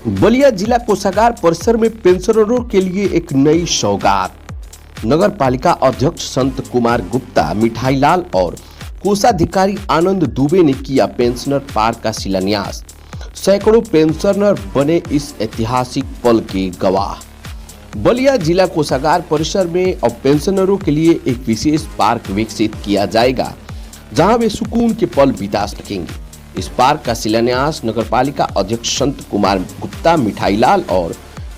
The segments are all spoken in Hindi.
बलिया जिला कोषागार परिसर में पेंशनरों के लिए एक नई सौगात। नगर पालिका अध्यक्ष संत कुमार गुप्ता, मिठाई लाल और कोषाधिकारी आनंद दुबे ने किया पेंशनर पार्क का शिलान्यास। सैकड़ों पेंशनर बने इस ऐतिहासिक पल के गवाह। बलिया जिला कोषागार परिसर में अब पेंशनरों के लिए एक विशेष पार्क विकसित किया जाएगा, जहां वे सुकून के पल बिता सकेंगे। इस पार्क का शिलान्यास नगर पालिका अध्यक्ष संत कुमार गुप्ता, मिठाई लाल और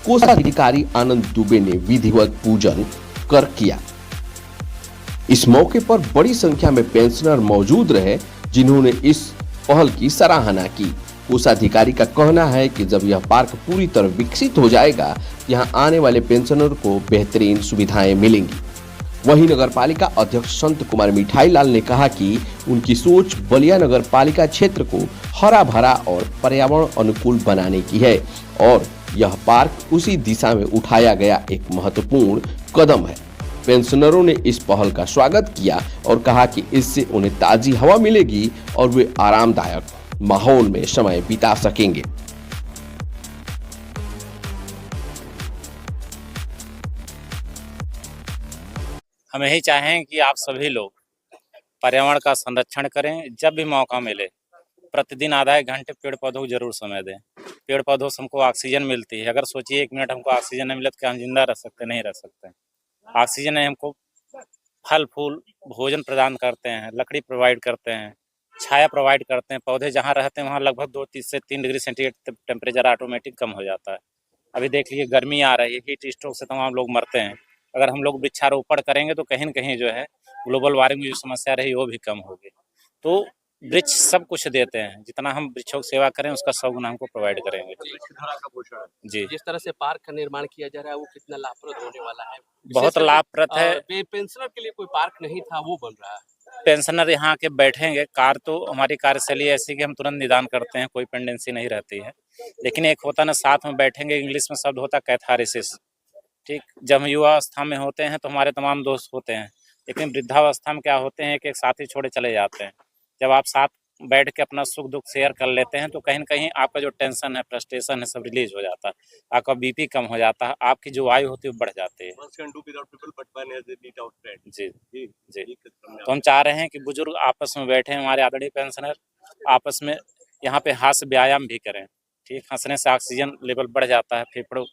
कोषाधिकारी आनंद दुबे ने विधिवत पूजन कर किया। इस मौके पर बड़ी संख्या में पेंशनर मौजूद रहे, जिन्होंने इस पहल की सराहना की। कोषाधिकारी का कहना है कि जब यह पार्क पूरी तरह विकसित हो जाएगा, यहाँ आने वाले पेंशनर को बेहतरीन सुविधाएं मिलेंगी। वहीं नगर पालिका अध्यक्ष संत कुमार मिठाई लाल ने कहा कि उनकी सोच बलिया नगर पालिका क्षेत्र को हरा भरा और पर्यावरण अनुकूल बनाने की है और यह पार्क उसी दिशा में उठाया गया एक महत्वपूर्ण कदम है। पेंशनरों ने इस पहल का स्वागत किया और कहा कि इससे उन्हें ताजी हवा मिलेगी और वे आरामदायक माहौल में समय बिता सकेंगे। हम यही चाहें कि आप सभी लोग पर्यावरण का संरक्षण करें। जब भी मौका मिले प्रतिदिन आधा एक घंटे पेड़ पौधों को जरूर समय दें। पेड़ पौधों से हमको ऑक्सीजन मिलती है। अगर सोचिए 1 मिनट हमको ऑक्सीजन नहीं मिले तो क्या हम जिंदा रह सकते? नहीं रह सकते। ऑक्सीजन है, हमको फल फूल भोजन प्रदान करते हैं, लकड़ी प्रोवाइड करते हैं, छाया प्रोवाइड करते हैं। पौधे जहाँ रहते हैं वहाँ लगभग 2 से 3 डिग्री सेंटीग्रेड टेम्परेचर ऑटोमेटिक कम हो जाता है। अभी देख लीजिए गर्मी आ रही है, हीट स्ट्रोक से तमाम लोग मरते हैं। अगर हम लोग वृक्षारोपण करेंगे तो कहीं न कहीं जो है ग्लोबल वार्मिंग की जो समस्या रही वो भी कम होगी। तो वृक्ष सब कुछ देते हैं, जितना हम वृक्षों की सेवा करें उसका 100 गुना हमको प्रोवाइड करेंगे। वृक्षधारा का पोषण जी, जिस तरह से पार्क का निर्माण किया जा रहा है वो कितना लाभप्रद होने वाला है। बहुत लाभप्रद है। पेंशनर के लिए कोई पार्क नहीं था, वो बन रहा है। पेंशनर यहाँ के बैठेंगे। कार तो हमारी कार्यशैली ऐसी कि हम तुरंत निदान करते हैं, कोई पेंडेंसी नहीं रहती है। लेकिन एक होता ना साथ में बैठेंगे, इंग्लिश में शब्द होता है कैथारेसिस। ठीक, जब हम युवा अवस्था में होते हैं तो हमारे तमाम दोस्त होते हैं, लेकिन वृद्धावस्था में क्या होते हैं कि एक साथी छोड़े चले जाते हैं। जब आप साथ बैठ के अपना सुख दुख शेयर कर लेते हैं तो कहीं न कहीं आपका जो टेंशन है, फ्रस्ट्रेशन है, सब रिलीज हो जाता है। आपका बीपी कम हो जाता है, आपकी जो आयु होती है वो बढ़ जाती है। जी, जी। तो हम चाह रहे हैं कि बुजुर्ग आपस में बैठे, हमारे आदरणीय पेंशनर आपस में यहाँ पे हास्य व्यायाम भी करें। ठीक, हंसने से ऑक्सीजन लेवल बढ़ जाता है, फेफड़ों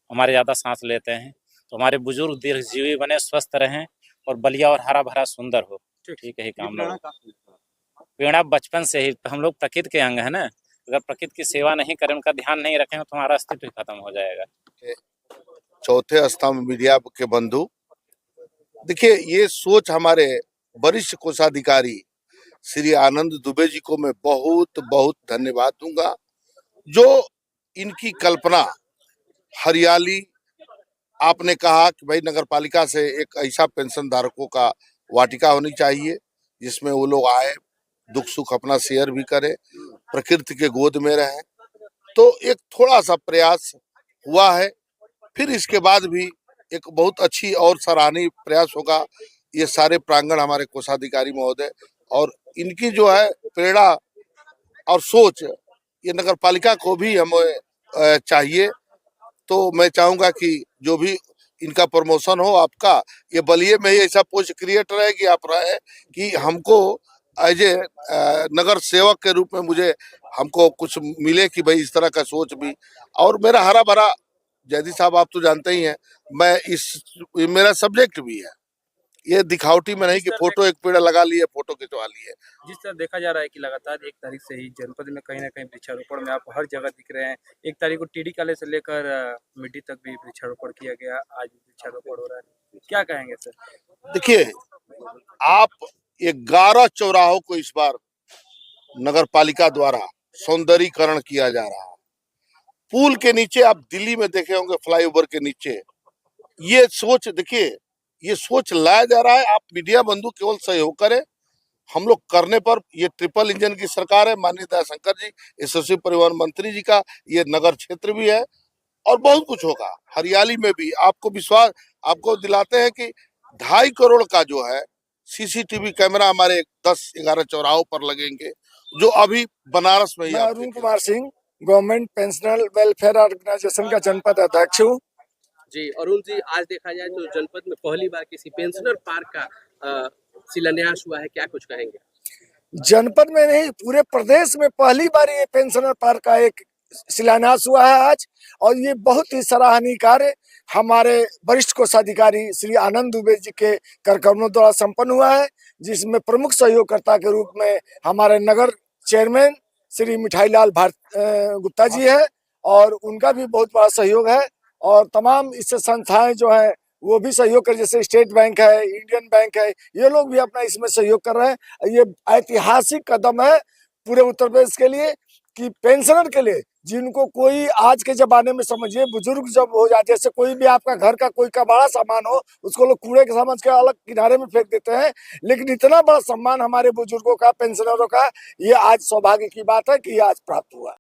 हमारे ज़्यादा सांस लेते हैं, तो हमारे बुजुर्ग दीर्घजीवी बने, स्वस्थ रहें और बलिया और हरा भरा सुंदर हो। ठीक, यही कामना है। प्रेरणा बचपन से ही, हम लोग प्रकृति के अंग है ना। अगर प्रकृति की सेवा नहीं करें, उनका ध्यान नहीं रखेंगे तो हमारा अस्तित्व ही खत्म हो जाएगा। चौथे स्तंभ मीडिया के बंधु, देखिए ये सोच हमारे वरिष्ठ कोषाधिकारी श्री आनंद दुबे जी को मैं बहुत बहुत धन्यवाद दूंगा। जो इनकी कल्पना हरियाली, आपने कहा कि भाई नगर पालिका से एक ऐसा पेंशन धारकों का वाटिका होनी चाहिए जिसमें वो लोग आए, दुख सुख अपना शेयर भी करें, प्रकृति के गोद में रहें। तो एक थोड़ा सा प्रयास हुआ है, फिर इसके बाद भी एक बहुत अच्छी और सराहनीय प्रयास होगा। ये सारे प्रांगण हमारे कोषाधिकारी महोदय और इनकी जो है प्रेरणा और सोच, ये नगर पालिका को भी हमें चाहिए। तो मैं चाहूंगा कि जो भी इनका प्रमोशन हो आपका, ये बलिए में ही ऐसा पोस्ट क्रिएट रहे कि आप रहे कि हमको एज ए नगर सेवक के रूप में हमको कुछ मिले कि भाई इस तरह का सोच भी। और मेरा हरा भरा, जयदी साहब आप तो जानते ही हैं, मेरा सब्जेक्ट भी है ये दिखावटी में नहीं कि फोटो एक पेड़ लगा लिए, फोटो खिंचवा लिए। जिस तरह देखा जा रहा है कि लगातार 1 तारीख से ही जनपद में कहीं ना कहीं वृक्षारोपण में आप हर जगह दिख रहे हैं। 1 तारीख को टीडी काले से लेकर मिट्टी तक भी वृक्षारोपण किया गया, आज भी वृक्षारोपण हो रहा है, क्या कहेंगे सर? देखिए, आप 11 चौराहों को इस बार नगर पालिका द्वारा सौंदर्यीकरण किया जा रहा है। पुल के नीचे आप दिल्ली में देखे होंगे, फ्लाईओवर के नीचे ये सोच, देखिए ये सोच लाया जा रहा है। आप मीडिया बंधु केवल सहयोग करें, हम लोग करने पर। ये ट्रिपल इंजन की सरकार है, माननीय दयाशंकर जी यशस्वी परिवहन मंत्री जी का ये नगर क्षेत्र भी है और बहुत कुछ होगा। हरियाली में भी आपको विश्वास, आपको दिलाते हैं कि 2.5 करोड़ का जो है सीसीटीवी कैमरा हमारे 10-11 चौराहों पर लगेंगे, जो अभी बनारस में ही। मैं Arun Kumar Singh, government pensioner welfare organisation का जनपद अध्यक्ष हूँ। जी अरुण जी, आज देखा जाए तो जनपद में पहली बार किसी पेंशनर पार्क का शिलान्यास हुआ है, क्या कुछ कहेंगे? जनपद में नहीं, पूरे प्रदेश में पहली बार ये पेंशनर पार्क का एक शिलान्यास हुआ है आज, और ये बहुत ही सराहनीय कार्य हमारे वरिष्ठ कोषाधिकारी श्री आनंद दुबे जी के कार्यक्रमों द्वारा संपन्न हुआ है, जिसमें प्रमुख सहयोगकर्ता के रूप में हमारे नगर चेयरमैन श्री मिठाईलाल गुप्ता जी है, और उनका भी बहुत बड़ा सहयोग है, और तमाम इससे संस्थाएं जो है वो भी सहयोग कर, जैसे स्टेट बैंक है, इंडियन बैंक है, ये लोग भी अपना इसमें सहयोग कर रहे हैं। ये ऐतिहासिक कदम है पूरे उत्तर प्रदेश के लिए कि पेंशनर के लिए, जिनको कोई आज के जमाने में समझिए बुजुर्ग जब हो जाते, जैसे कोई भी आपका घर का कोई का बड़ा सामान हो, उसको लोग कूड़े के समझ के अलग किनारे में फेंक देते हैं, लेकिन इतना बड़ा सम्मान हमारे बुजुर्गों का, पेंशनरों का, ये आज सौभाग्य की बात है कि ये आज प्राप्त हुआ।